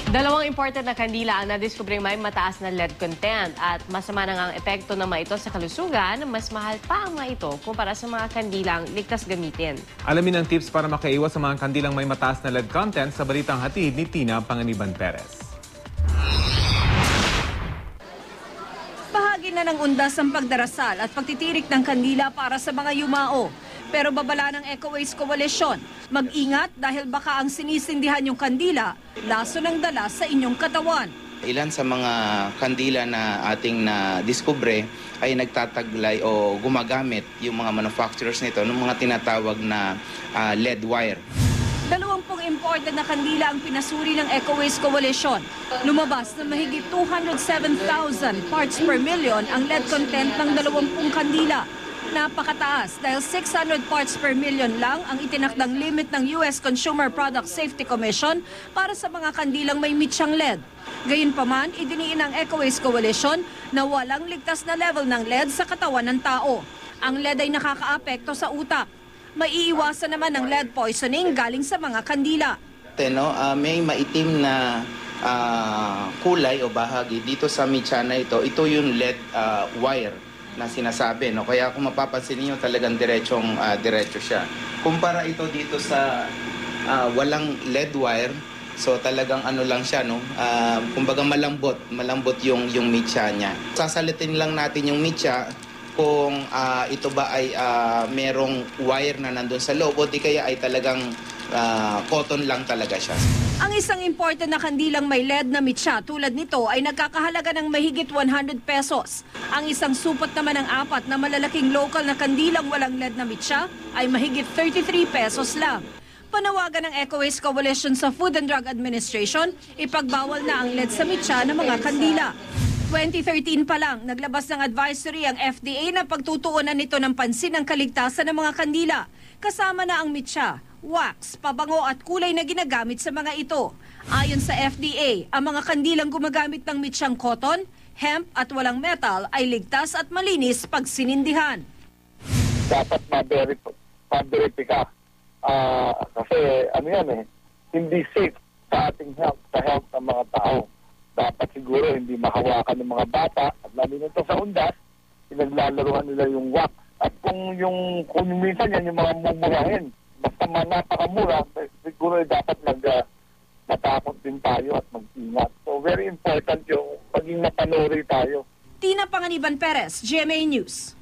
Dalawang imported na kandila ang nadiskubring may mataas na lead content at masama na nga ang epekto ng mga ito sa kalusugan, mas mahal pa ang mga ito kumpara sa mga kandilang ligtas gamitin. Alamin ang tips para makaiwas sa mga kandilang may mataas na lead content sa balitang hatid ni Tina Panganiban Perez. Bahagi na ng undas ang pagdarasal at pagtitirik ng kandila para sa mga yumao. Pero babala ng EcoWaste Coalition, mag-ingat dahil baka ang sinisindihan yung kandila, laso ng dala sa inyong katawan. Ilan sa mga kandila na ating na-discover ay nagtataglay o gumagamit yung mga manufacturers nito ng mga tinatawag na lead wire. 20 imported na kandila ang pinasuri ng EcoWaste Coalition. Lumabas na mahigit 207,000 parts per million ang lead content ng 20 kandila. Napakataas dahil 600 parts per million lang ang itinakdang limit ng US Consumer Product Safety Commission para sa mga kandilang may mitsyang lead. Gayunpaman, idiniin ng EcoWaste Coalition na walang ligtas na level ng lead sa katawan ng tao. Ang lead ay nakakaapekto sa utak. Maiiwasan naman ng lead poisoning galing sa mga kandila. May maitim na kulay o bahagi dito sa mitya na ito yung lead wire na sinasabi. Kaya kung mapapansin niyo talagang diretso siya. Kumpara ito dito sa walang lead wire, so talagang lang siya, kumbaga malambot yung mitya niya. Sasalitin lang natin yung mitya kung ito ba ay merong wire na nandun sa loob o di kaya ay talagang cotton lang talaga siya. Ang isang imported na kandilang may lead na mitya tulad nito ay nagkakahalaga ng mahigit 100 pesos. Ang isang supot naman ng 4 na malalaking local na kandilang walang lead na mitya ay mahigit 33 pesos lang. Panawagan ng EcoWaste Coalition sa Food and Drug Administration, ipagbawal na ang lead sa mitya ng mga kandila. 2013 pa lang, naglabas ng advisory ang FDA na pagtutuunan nito ng pansin ang kaligtasan ng mga kandila. Kasama na ang mitya, wax, pabango at kulay na ginagamit sa mga ito. Ayon sa FDA, ang mga kandilang gumagamit ng mitsyang cotton, hemp at walang metal ay ligtas at malinis pag sinindihan. Dapat ma-verify kasi hindi safe sa ating health, sa health ng mga tao. Dapat siguro hindi mahawakan ng mga bata at lalo nito sa undas, pinaglalaruan nila yung wax. At kung minsan yan yung mga mumurahin, basta napakamura, siguro dapat matakot din tayo at mag-ingat. So very important yung maging mapanuri tayo. Tina Panganiban Perez, GMA News.